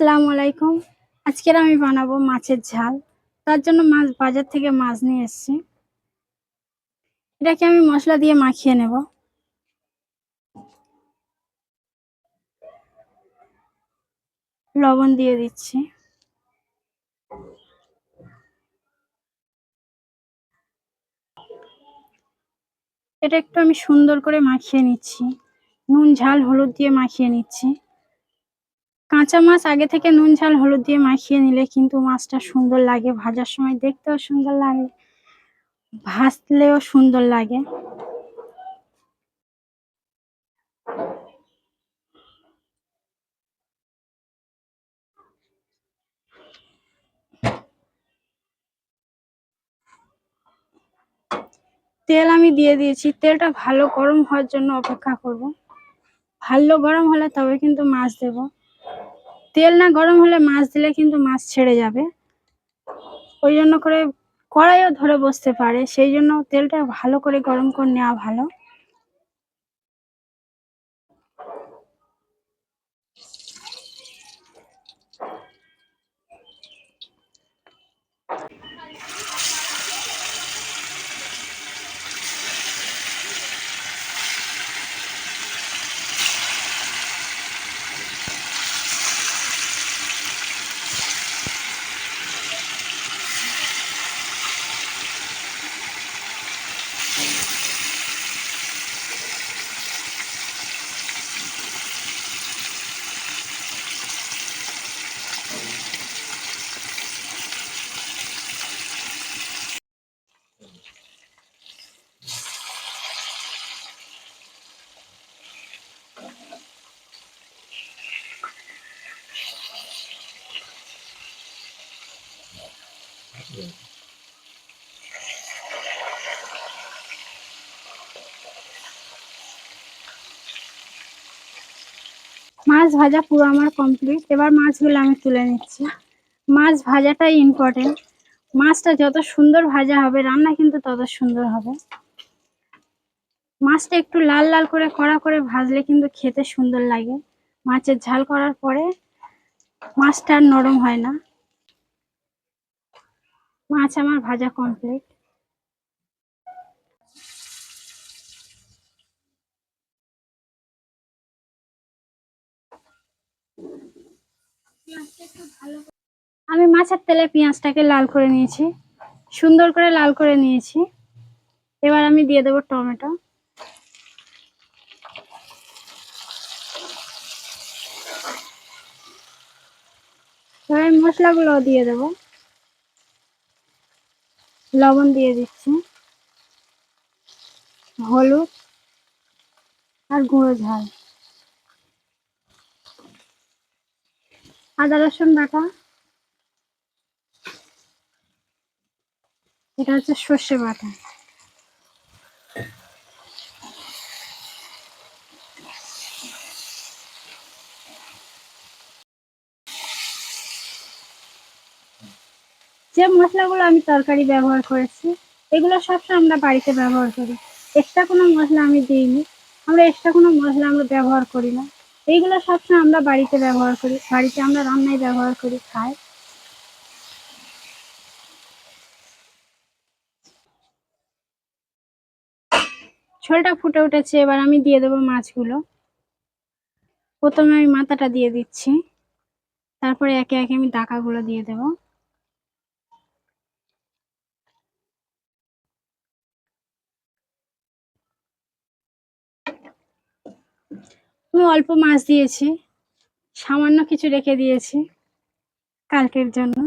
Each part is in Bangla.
আসসালামু আলাইকুম। আজকের আমি বানাবো মাছের ঝাল। তার জন্য বাজার থেকে মাছ নিয়ে এসেছি। এটাকে আমি মসলা দিয়ে মাখিয়ে নেব। লবণ দিয়ে দিচ্ছি। এটা একটু আমি সুন্দর করে মাখিয়ে নিচ্ছি। নুন, ঝাল, হলুদ দিয়ে মাখিয়ে নিচ্ছি। কাঁচা মাছ আগে থেকে নুন, ঝাল, হলুদ দিয়ে মাখিয়ে নিলে কিন্তু মাছটা সুন্দর লাগে। ভাজার সময় দেখতেও সুন্দর লাগে, ভাজলেও সুন্দর লাগে। তেল আমি দিয়ে দিয়েছি। তেলটা ভালো গরম হওয়ার জন্য অপেক্ষা করব। ভালো গরম হলে তবে কিন্তু মাছ দেব। তেল না গরম হলে মাছ দিলে কিন্তু মাছ ছেড়ে যাবে। ওই জন্য করে কড়াইও ধরে বসতে পারে, সেই জন্য তেলটা ভালো করে গরম করে নেওয়া ভালো। মাছ ভাজা পুরো আমার কমপ্লিট। এবার মাছগুলো আমি তুলে নিচ্ছি। মাছ ভাজাটাই ইম্পর্টেন্ট। মাছটা যত সুন্দর ভাজা হবে রান্না কিন্তু তত সুন্দর হবে। মাছটা একটু লাল লাল করে কড়া করে ভাজলে কিন্তু খেতে সুন্দর লাগে। মাছের ঝাল করার পরে মাছটা আর নরম হয় না। মাছ আমার ভাজা কমপ্লিট। আমি মাছের তেলে পেঁয়াজটাকে লাল করে নিয়েছি, সুন্দর করে লাল করে নিয়েছি। এবার আমি দিয়ে দেবো টমেটো। এবার আমি মশলাগুলো দিয়ে দেবো। লবণ দিয়ে দিচ্ছি, হলুদ আর গুঁড়ো ঝাল, আদা রসুন বাটা, এটা হচ্ছে সর্ষে বাটা। যে মশলাগুলো আমি তরকারি ব্যবহার করেছি এগুলো সবসময় আমরা বাড়িতে ব্যবহার করি। এক্সট্রা কোনো মশলা আমি দিইনি। এক্সট্রা কোনো মশলা আমরা ব্যবহার করি না। এইগুলো সবসময় আমরা বাড়িতে ব্যবহার করি, বাড়িতে আমরা রান্নায় ব্যবহার করি, খাই। ঝোলটা ফুটে উঠেছে, এবার আমি দিয়ে দেবো মাছগুলো। প্রথমে আমি মাথাটা দিয়ে দিচ্ছি, তারপরে একে একে আমি ডাকাগুলো দিয়ে দেবো। আমি অল্প মাছ দিয়েছি, সামান্য কিছু রেখে দিয়েছি কালকের জন্য।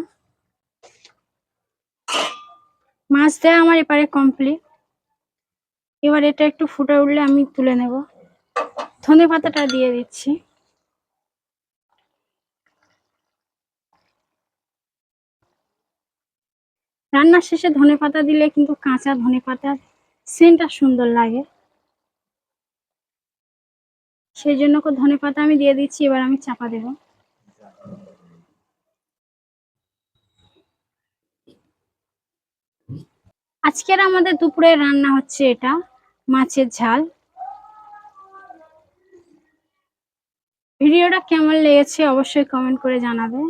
মাছ দেওয়া আমার এপারে কমপ্লিট। এবার এটা একটু ফুটে উঠলে আমি তুলে নেব। ধনেপাতাটা দিয়ে দিচ্ছি। রান্নার শেষে ধনেপাতা দিলে কিন্তু কাঁচা ধনেপাতার সেন্টটা সুন্দর লাগে, সেই জন্য ধনেপাতা আমি দিয়ে দিচ্ছি। এবার আমি চাপা দেব। আজকের আমাদের দুপুরের রান্না হচ্ছে এটা, মাছের ঝাল। ভিডিওটা কেমন লেগেছে অবশ্যই কমেন্ট করে জানাবে।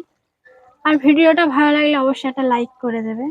আর ভিডিওটা ভালো লাগলে অবশ্যই একটা লাইক করে দেবে।